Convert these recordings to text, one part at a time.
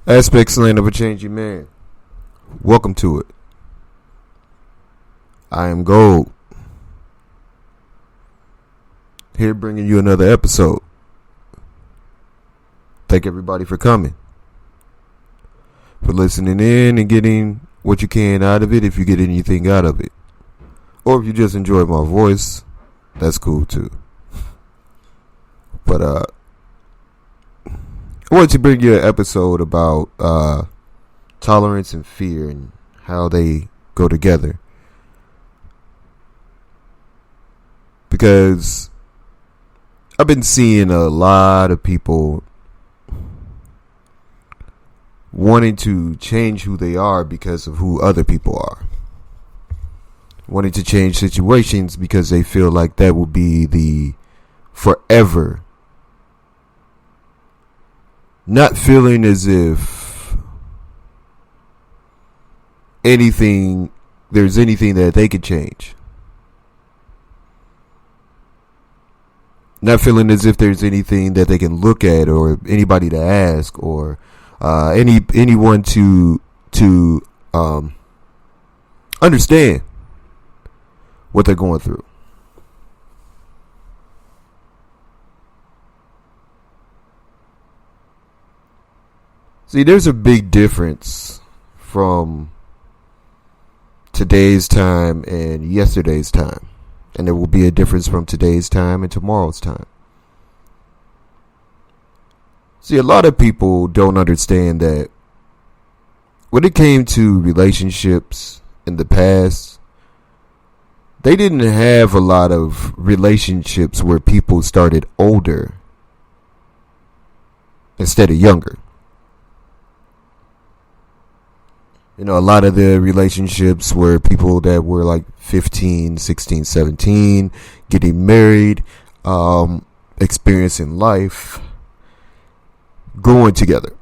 Aspects Land of a Changing Man. Welcome to it. I am Gold. Here bringing you another episode. Thank everybody for coming. For listening in and getting what you can out of it, if you get anything out of it. Or if you just enjoy my voice, that's cool too. But I wanted to bring you an episode about tolerance and fear and how they go together. Because I've been seeing a lot of people wanting to change who they are because of who other people are. Wanting to change situations because they feel like that will be the forever. Not feeling as if there's anything that they could change. Not feeling as if there's anything that they can look at or anybody to ask or anyone to understand what they're going through. See, there's a big difference from today's time and yesterday's time. And there will be a difference from today's time and tomorrow's time. See, a lot of people don't understand that when it came to relationships in the past, they didn't have a lot of relationships where people started older instead of younger. You know, a lot of the relationships were people that were like 15, 16, 17, getting married, experiencing life, growing together.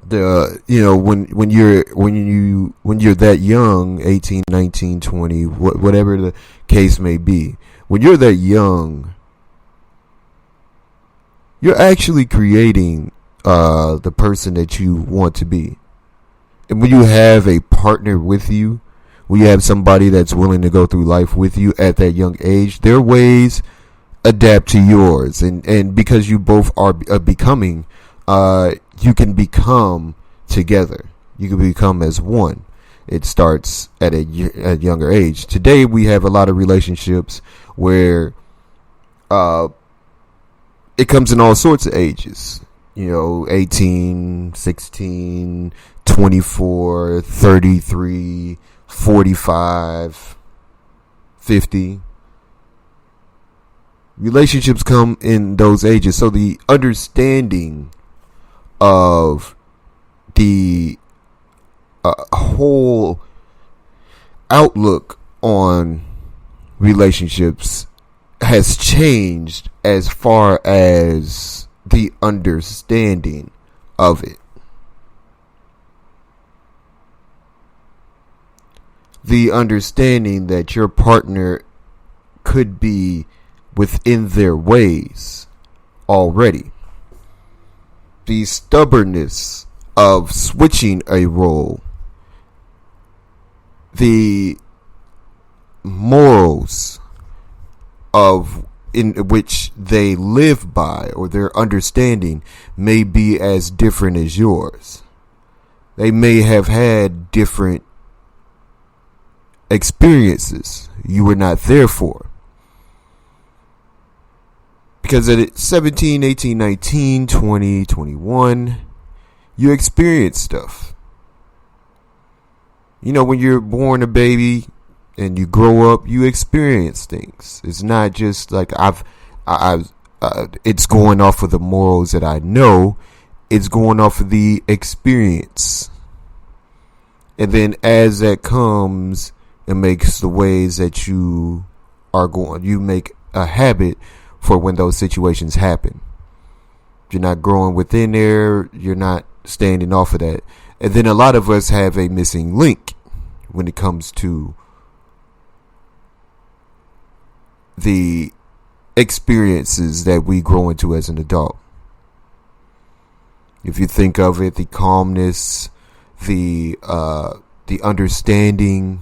When you're that young, 18, 19, 20, whatever the case may be, when you're that young, you're actually creating the person that you want to be. And when you have a partner with you, when you have somebody that's willing to go through life with you at that young age, their ways adapt to yours. And because you both are becoming, you can become together. You can become as one. It starts at a younger age. Today, we have a lot of relationships where it comes in all sorts of ages. 18, 16, 24, 33, 45, 50. Relationships come in those ages. So the understanding of the whole outlook on relationships has changed as far as the understanding of it. The understanding that your partner could be within their ways already. The stubbornness of switching a role. The morals of in which they live by or their understanding may be as different as yours. They may have had different experiences you were not there for. Because at 17, 18, 19, 20, 21, you experience stuff. When you're born a baby and you grow up, you experience things. It's not just like it's going off of the morals that I know. It's going off of the experience. And then as that comes, it makes the ways that you make a habit for when those situations happen. You're not growing within there. You're not standing off of that. And then a lot of us have a missing link when it comes to the experiences that we grow into as an adult. If you think of it, the calmness, the understanding,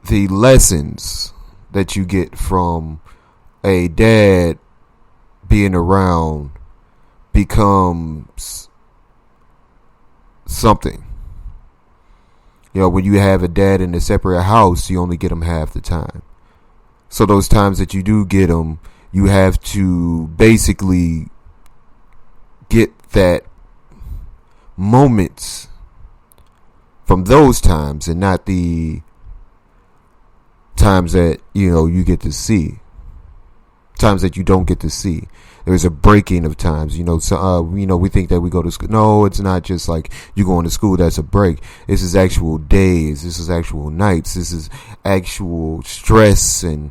the lessons that you get from a dad being around becomes something. When you have a dad in a separate house, you only get them half the time. So those times that you do get them, you have to basically get that moments from those times and not the times that you get to see, times that you don't get to see. There's a breaking of times. We think that we go to school. No, it's not just like you going to school. That's a break. This is actual days. This is actual nights. This is actual stress and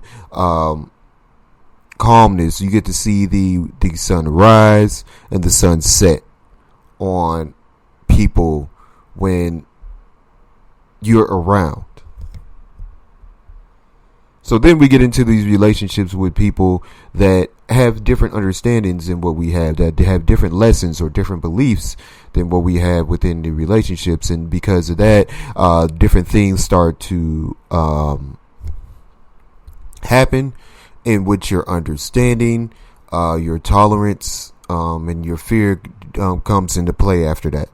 calmness. You get to see the sun rise and the sun set on people when you're around. So then we get into these relationships with people that have different understandings than what we have, that have different lessons or different beliefs than what we have within the relationships. And because of that, different things start to happen in which your understanding, your tolerance, and your fear comes into play after that.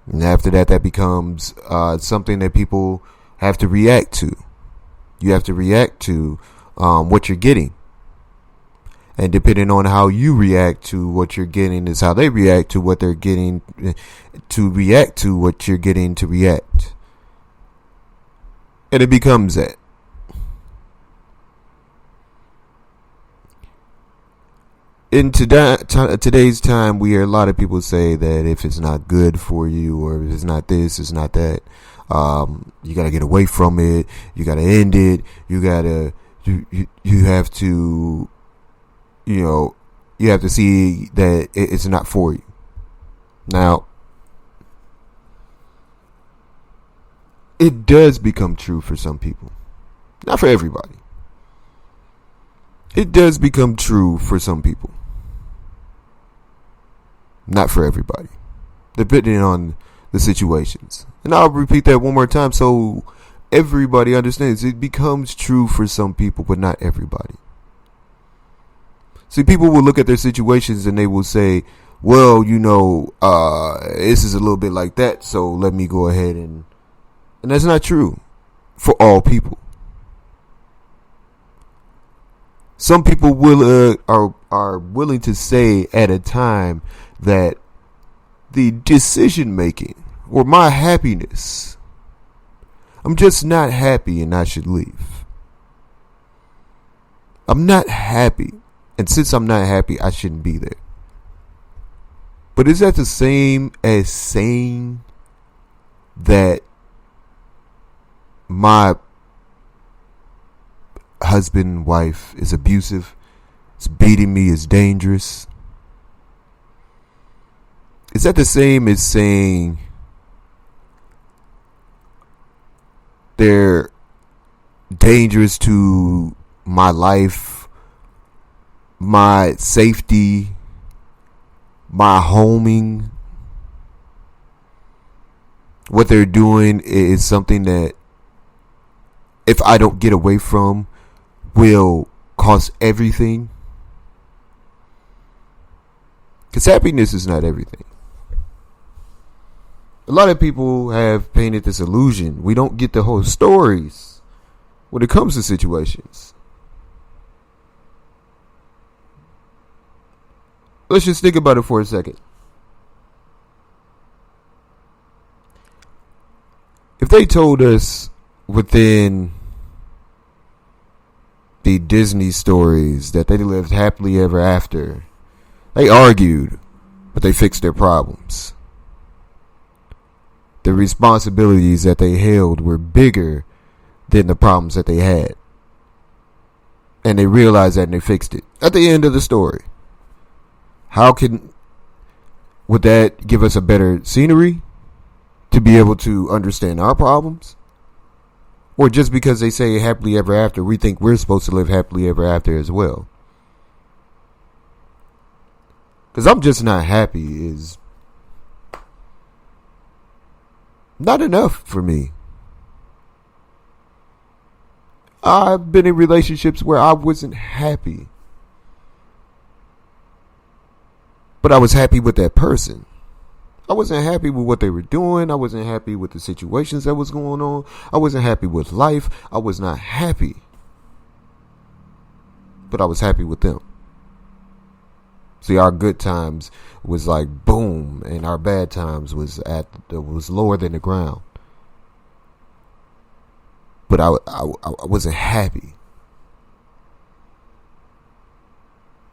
And after that, that becomes something that people have to react to. You have to react to what you're getting. And depending on how you react to what you're getting is how they react to what they're getting to react to what you're getting to react. And it becomes that. In today's time, we hear a lot of people say that if it's not good for you, or if it's not this, it's not that, you gotta get away from it. You gotta end it. You have to, you have to see that it's not for you. Now, it does become true for some people, not for everybody. It does become true for some people. Not for everybody. Depending on the situations. And I'll repeat that one more time so everybody understands. It becomes true for some people, but not everybody. See, people will look at their situations and they will say, well, this is a little bit like that, so let me go ahead and that's not true for all people. Some people are willing to say at a time that the decision making or my happiness, I'm just not happy and I should leave. I'm not happy, and since I'm not happy, I shouldn't be there. But is that the same as saying that my husband, wife is abusive, it's beating me, is dangerous? Is that the same as saying they're dangerous to my life, my safety, my homing? What they're doing is something that, if I don't get away from, will cost everything. Because happiness is not everything. A lot of people have painted this illusion. We don't get the whole stories when it comes to situations. Let's just think about it for a second. If they told us within the Disney stories that they lived happily ever after, they argued, but they fixed their problems. The responsibilities that they held were bigger than the problems that they had. And they realized that and they fixed it. At the end of the story. Would that give us a better scenery to be able to understand our problems? Or just because they say happily ever after, we think we're supposed to live happily ever after as well? because I'm just not happy is not enough for me. I've been in relationships where I wasn't happy, but I was happy with that person. I wasn't happy with what they were doing. I wasn't happy with the situations that was going on. I wasn't happy with life. I was not happy, but I was happy with them. See, our good times was like boom, and our bad times was lower than the ground. But I wasn't happy.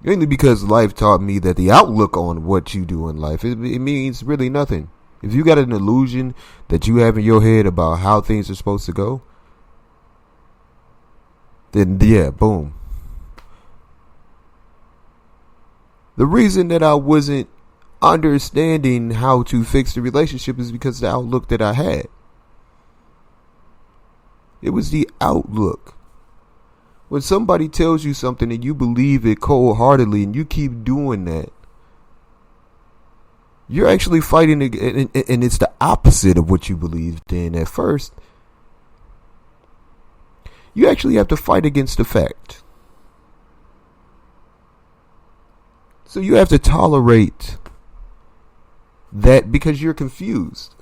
Mainly because life taught me that the outlook on what you do in life, it means really nothing. If you got an illusion that you have in your head about how things are supposed to go, then yeah, boom. The reason that I wasn't understanding how to fix the relationship is because of the outlook that I had. It was the outlook. When somebody tells you something and you believe it cold-heartedly and you keep doing that, you're actually fighting, and it's the opposite of what you believed in at first. You actually have to fight against the fact. So you have to tolerate that because you're confused.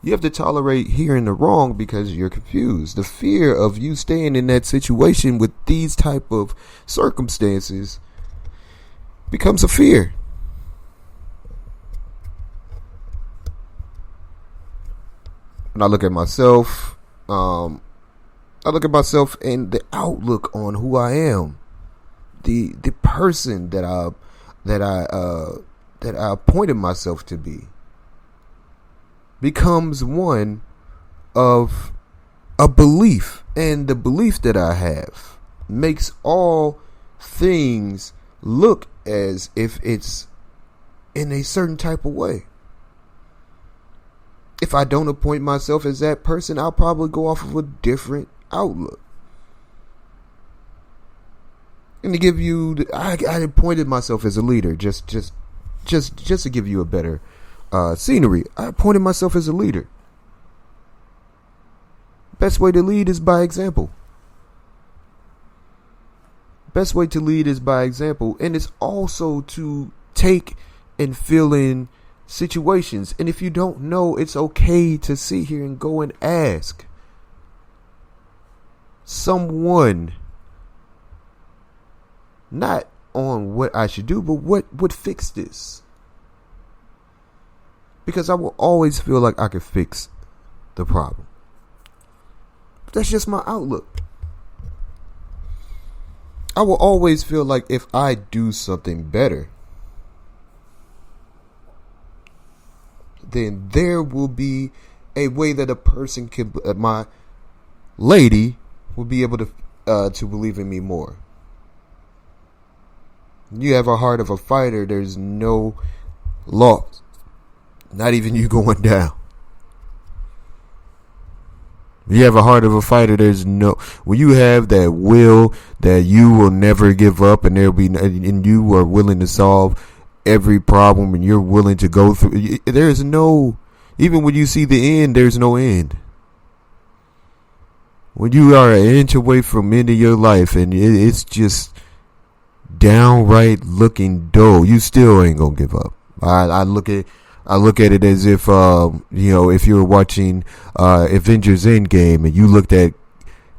You have to tolerate hearing the wrong because you're confused. The fear of you staying in that situation with these type of circumstances becomes a fear. When I look at myself, and the outlook on who I am, the person that I appointed myself to be, becomes one of a belief, and the belief that I have makes all things look as if it's in a certain type of way. If I don't appoint myself as that person, I'll probably go off of a different outlook. And to give you, I appointed myself as a leader just to give you a better scenery. I appointed myself as a leader. Best way to lead is by example. Best way to lead is by example, and it's also to take and fill in situations. And if you don't know, it's okay to sit here and go and ask someone, not on what I should do, but what would fix this. Because I will always feel like I can fix the problem. That's just my outlook. I will always feel like if I do something better, then there will be a way that a person can, my lady will be able to believe in me more. You have a heart of a fighter, there's no loss. Not even you going down. You have a heart of a fighter, there's no, when you have that will that you will never give up, and you are willing to solve every problem, and you're willing to go through, there's no, even when you see the end, there's no end. When you are an inch away from ending your life and it's just downright looking dull, you still ain't gonna give up. I look at it as if if you were watching Avengers Endgame and you looked at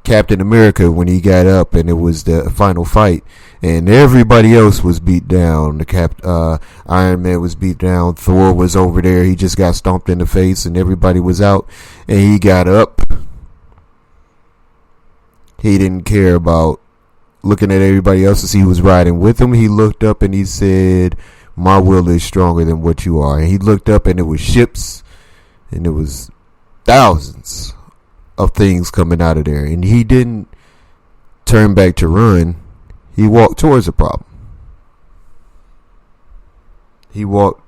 Captain America when he got up and it was the final fight and everybody else was beat down. Iron Man was beat down. Thor was over there. He just got stomped in the face and everybody was out and he got up. He didn't care about looking at everybody else to see who was riding with him. He looked up and he said, "My will is stronger than what you are." And he looked up and it was ships and it was thousands of things coming out of there. And he didn't turn back to run. He walked towards the problem. He walked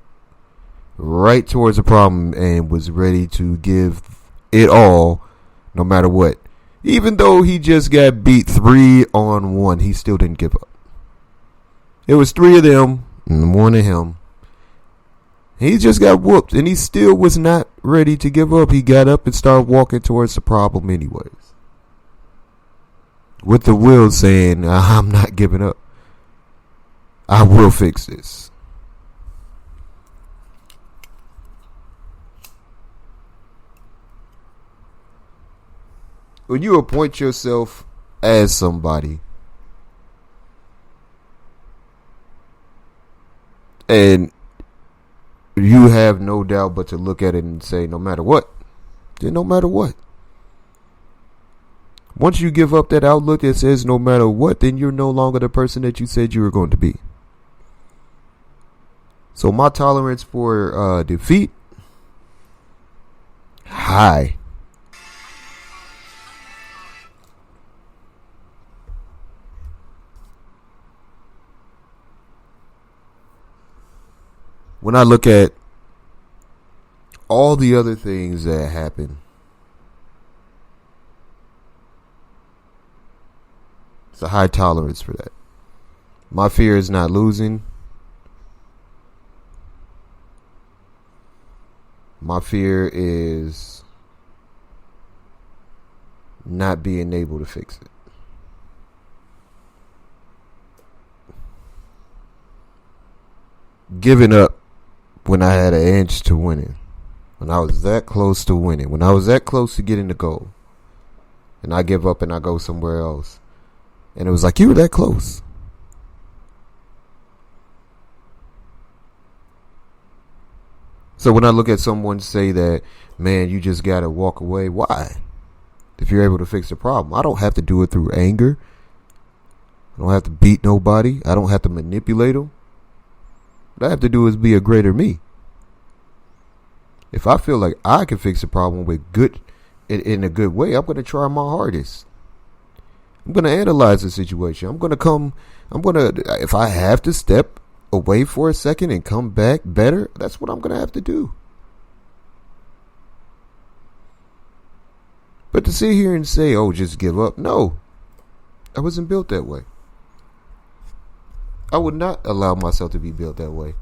right towards the problem and was ready to give it all no matter what. Even though he just got beat 3-on-1, he still didn't give up. It was three of them and one of him. He just got whooped, and he still was not ready to give up. He got up and started walking towards the problem anyways, with the will saying, I'm not giving up. I will fix this. When you appoint yourself as somebody, and you have no doubt but to look at it and say, no matter what, then no matter what. Once you give up that outlook that says no matter what, then you're no longer the person that you said you were going to be. So my tolerance for defeat, high. When I look at all the other things that happen, it's a high tolerance for that. My fear is not losing. My fear is not being able to fix it. Giving up when I had an inch to winning. When I was that close to winning. When I was that close to getting the goal. And I give up and I go somewhere else. And it was like, you were that close. So when I look at someone say that, man, you just got to walk away. Why? If you're able to fix the problem. I don't have to do it through anger. I don't have to beat nobody. I don't have to manipulate them. What I have to do is be a greater me. If I feel like I can fix the problem with good, in a good way, I'm going to try my hardest. I'm going to analyze the situation. If I have to step away for a second and come back better, that's what I'm going to have to do. But to sit here and say, oh, just give up. No, I wasn't built that way. I would not allow myself to be built that way.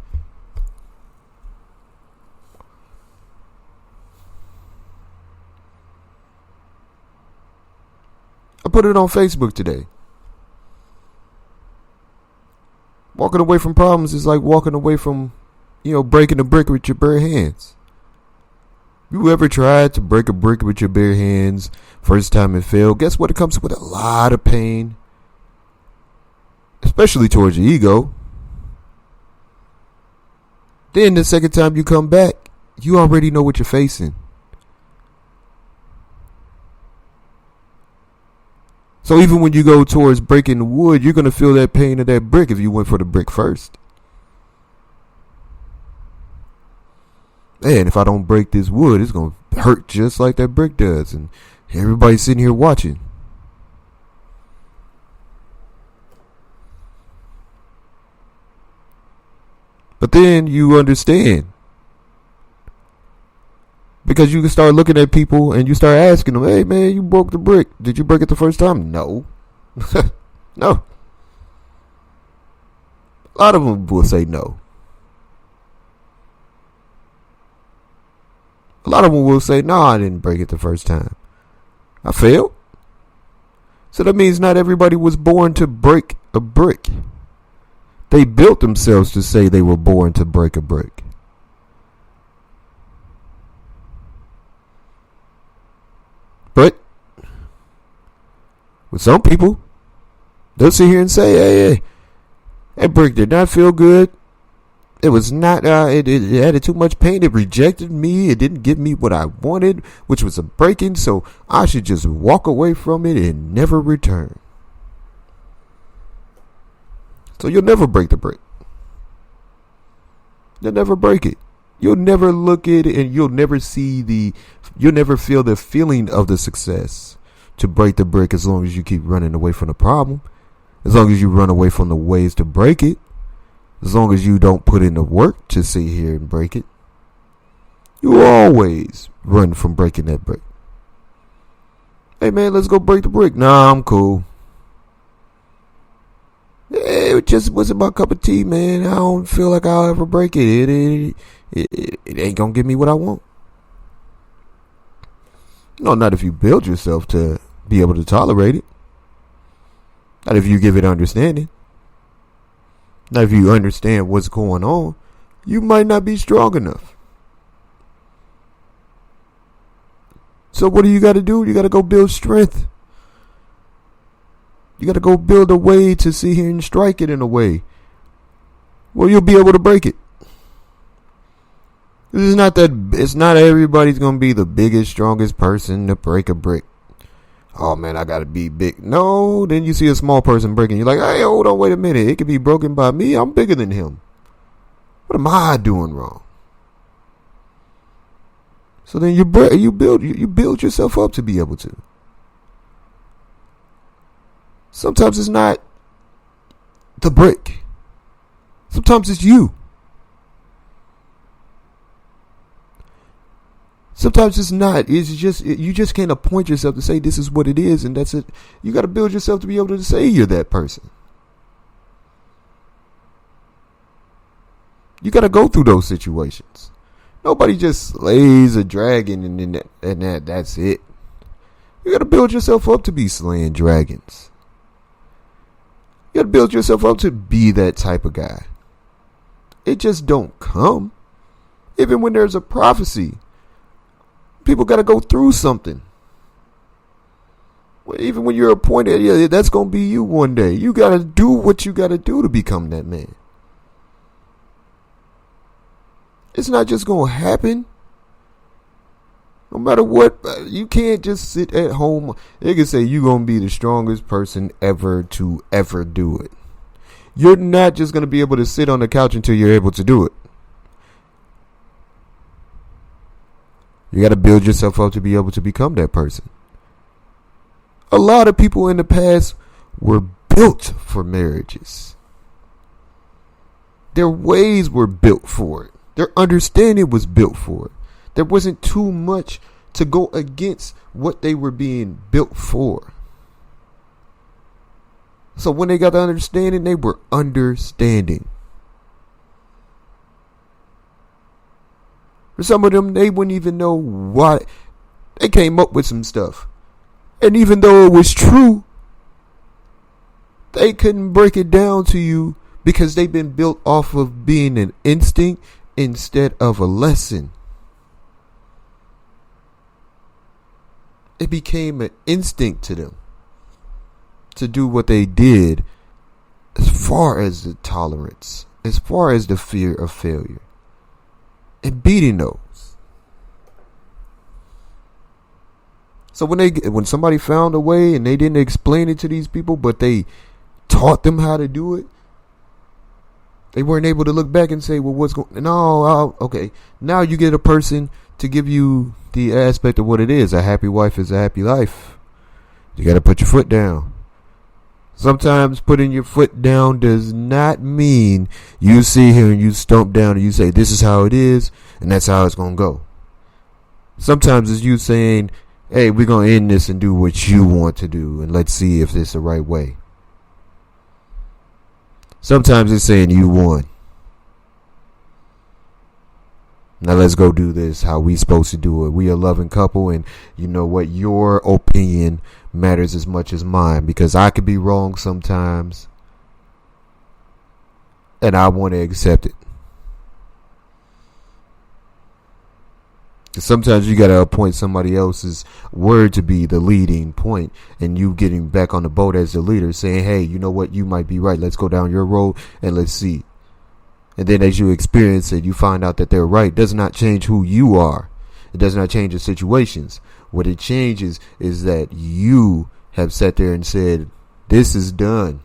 I put it on Facebook today. Walking away from problems is like walking away from, breaking a brick with your bare hands. You ever tried to break a brick with your bare hands? First time it failed. Guess what? It comes with a lot of pain. Especially towards your ego. Then the second time you come back, you already know what you're facing. So even when you go towards breaking the wood, you're going to feel that pain of that brick if you went for the brick first. Man, if I don't break this wood, it's going to hurt just like that brick does. And everybody's sitting here watching. But then you understand. Because you can start looking at people and you start asking them, hey man, you broke the brick. Did you break it the first time? No. No. A lot of them will say no. A lot of them will say, no, I didn't break it the first time. I failed. So that means not everybody was born to break a brick. They built themselves to say they were born to break a brick. But with some people, they'll sit here and say, hey, that brick did not feel good. It was not, it added too much pain. It rejected me. It didn't give me what I wanted, which was a breaking. So I should just walk away from it and never return. So you'll never break the brick. You'll never break it. You'll never look at it and you'll never feel the feeling of the success to break the brick as long as you keep running away from the problem. As long as you run away from the ways to break it. As long as you don't put in the work to sit here and break it. You always run from breaking that brick. Hey man, let's go break the brick. Nah, I'm cool. Hey, it just wasn't my cup of tea, man. I don't feel like I'll ever break it. It ain't gonna give me what I want. No, not if you build yourself to be able to tolerate it. Not if you give it understanding. Not if you understand what's going on. You might not be strong enough. So what do you got to do? You got to go build strength. You got to go build a way to sit here and strike it in a way where you'll be able to break it. It's not everybody's going to be the biggest, strongest person to break a brick. Oh man, I got to be big. No, then you see a small person breaking. You're like, hey, hold on, wait a minute. It could be broken by me. I'm bigger than him. What am I doing wrong? So then you build yourself up to be able to. Sometimes it's not the brick. Sometimes it's you. Sometimes it's not. It's just you just can't appoint yourself to say this is what it is and that's it. You got to build yourself to be able to say you're that person. You got to go through those situations. Nobody just slays a dragon and that's it. You got to build yourself up to be slaying dragons. You got to build yourself up to be that type of guy. It just don't come. Even when there's a prophecy, people got to go through something. Even when you're appointed, yeah, that's going to be you one day. You got to do what you got to do to become that man. It's not just going to happen. No matter what, you can't just sit at home. They can say you're going to be the strongest person ever to ever do it. You're not just going to be able to sit on the couch until you're able to do it. You got to build yourself up to be able to become that person. A lot of people in the past were built for marriages. Their ways were built for it. Their understanding was built for it. There wasn't too much to go against what they were being built for. So when they got the understanding, they were understanding. For some of them, they wouldn't even know why. They came up with some stuff. And even though it was true, they couldn't break it down to you because they've been built off of being an instinct instead of a lesson. It became an instinct to them to do what they did, as far as the tolerance, as far as the fear of failure, and beating those. So when somebody found a way and they didn't explain it to these people, but they taught them how to do it, they weren't able to look back and say, well, what's going on? No, okay. Now you get a person to give you the aspect of what it is. A happy wife is a happy life. You got to put your foot down. Sometimes putting your foot down does not mean you sit here and you stomp down and you say, this is how it is, and that's how it's going to go. Sometimes it's you saying, hey, we're going to end this and do what you want to do, and let's see if it's the right way. Sometimes it's saying you won. Now let's go do this how we supposed to do it. We a loving couple, and you know what? Your opinion matters as much as mine, because I could be wrong sometimes, and I want to accept it. Sometimes you got to appoint somebody else's word to be the leading point, and you getting back on the boat as the leader, saying, hey, you know what? You might be right. Let's go down your road and let's see. And then as you experience it, you find out that they're right. It does not change who you are. It does not change the situations. What it changes is that you have sat there and said, this is done.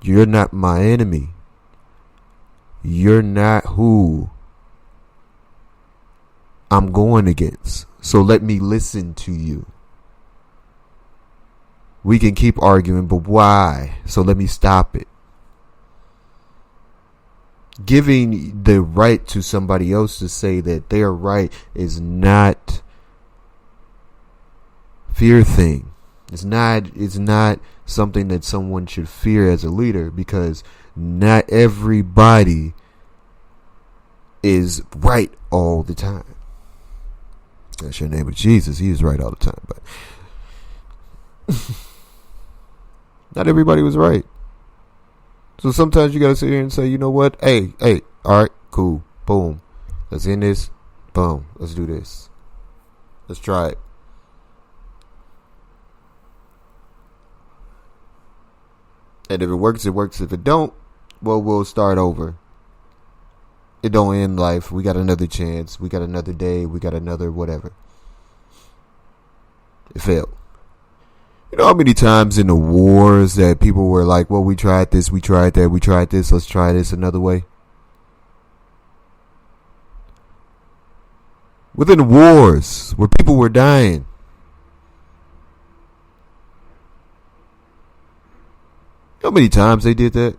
You're not my enemy. You're not who I'm going against. So let me listen to you. We can keep arguing, but why? So let me stop it. Giving the right to somebody else to say that they're right is not fear thing. It's not something that someone should fear as a leader, because not everybody is right all the time. That's your name of Jesus. He is right all the time, but not everybody was right. So sometimes you gotta sit here and say, you know what? Hey, all right, cool, boom. Let's end this. Boom. Let's do this. Let's try it. And if it works, it works. If it don't, well, we'll start over. It don't end life. We got another chance. We got another day. We got another whatever. It failed. You know how many times in the wars that people were like, well, we tried this, we tried that, we tried this, let's try this another way? Within the wars, where people were dying, how many times they did that?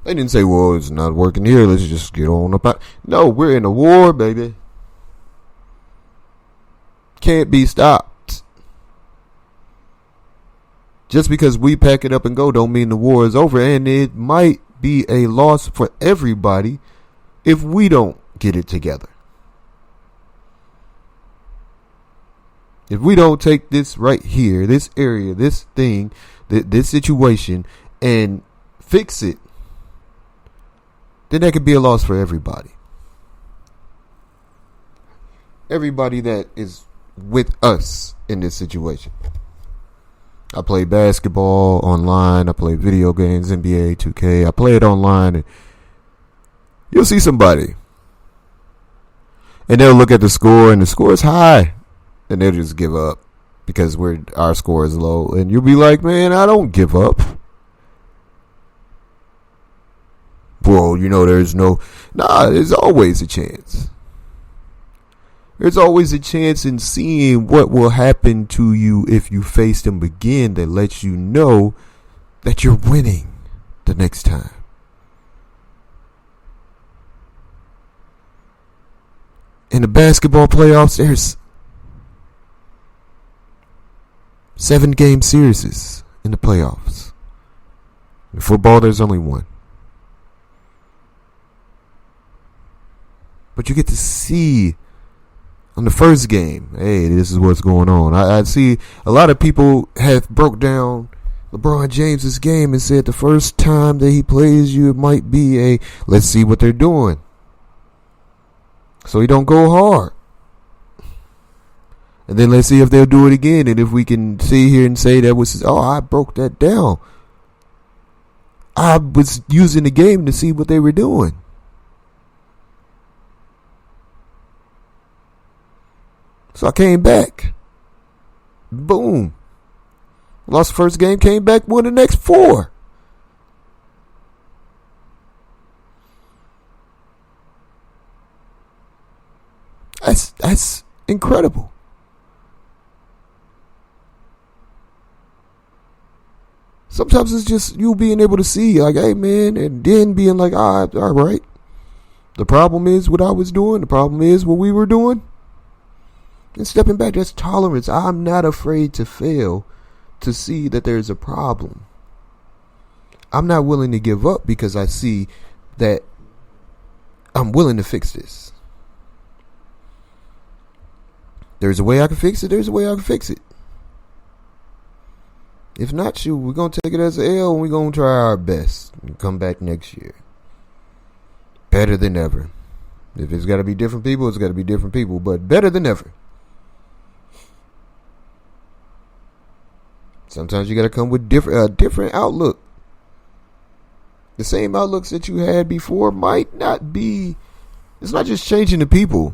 They didn't say, well, it's not working here, let's just get on up out. No, we're in a war, baby. Can't be stopped. Just because we pack it up and go don't mean the war is over. And it might be a loss for everybody if we don't get it together. If we don't take this right here, this area, this thing, this situation, and fix it, then that could be a loss for everybody. Everybody that is with us in this situation. I play basketball online. I play video games, NBA 2K. I play it online. And you'll see somebody, and they'll look at the score, and the score is high, and they'll just give up because our score is low. And you'll be like, man, I don't give up. Well, there's there's always a chance. There's always a chance in seeing what will happen to you if you face them again that lets you know that you're winning the next time. In the basketball playoffs, there's 7-game series in the playoffs. In football, there's only one. But you get to see on the first game, hey, this is what's going on. I see a lot of people have broke down LeBron James's game and said the first time that he plays you, it might be let's see what they're doing, so he don't go hard. And then let's see if they'll do it again. And if we can sit here and say that was, I broke that down. I was using the game to see what they were doing. So I came back. Boom. Lost the first game, came back, won the next 4. That's incredible. Sometimes it's just you being able to see, like, hey, man, and then being like, all right. The problem is what I was doing. The problem is what we were doing. And stepping back, that's tolerance. I'm not afraid to fail to see that there's a problem. I'm not willing to give up because I see that I'm willing to fix this. There's a way I can fix it. There's a way I can fix it. If not, shoot, we're going to take it as an L and we're going to try our best and come back next year. Better than ever. If it's got to be different people, it's got to be different people, but better than ever. Sometimes you got to come with different outlook. The same outlooks that you had before might not be. It's not just changing the people,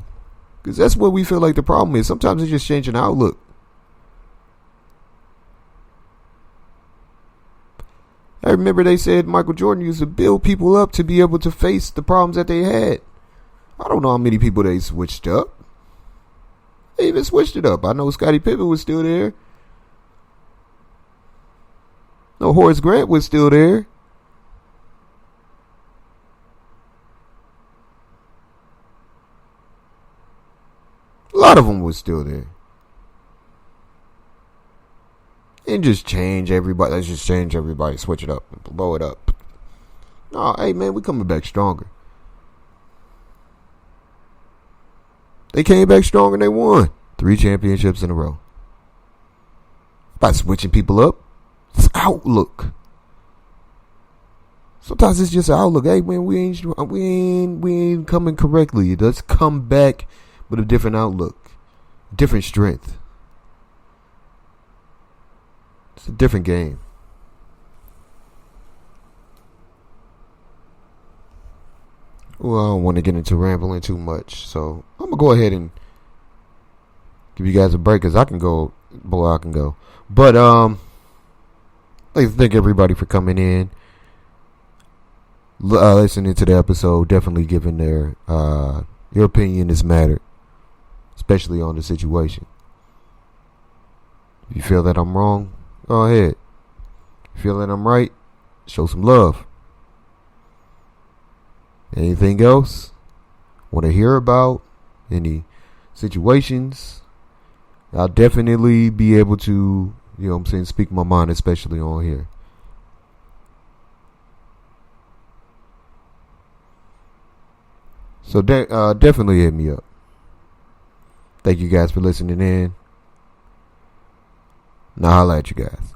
because that's what we feel like the problem is. Sometimes it's just changing the outlook. I remember they said Michael Jordan used to build people up to be able to face the problems that they had. I don't know how many people they switched up. They even switched it up. I know Scottie Pippen was still there. No, Horace Grant was still there. A lot of them was still there. and just change everybody. Let's just change everybody, switch it up, blow it up. No, hey man, we coming back stronger. They came back strong and they won 3 championships in a row. By switching people up, it's outlook. Sometimes it's just outlook. Hey man, we ain't coming correctly. Let's come back with a different outlook, different strength. It's a different game. Well, I don't want to get into rambling too much, so I'm gonna go ahead and give you guys a break, cause I can go. But I'd like to thank everybody for coming in, listening to the episode. Definitely giving your opinion is mattered, especially on the situation. If you feel that I'm wrong, go ahead. If you feel that I'm right, show some love. Anything else? Want to hear about any situations? I'll definitely be able to, speak my mind, especially on here. So definitely hit me up. Thank you guys for listening in. Now holla at you guys.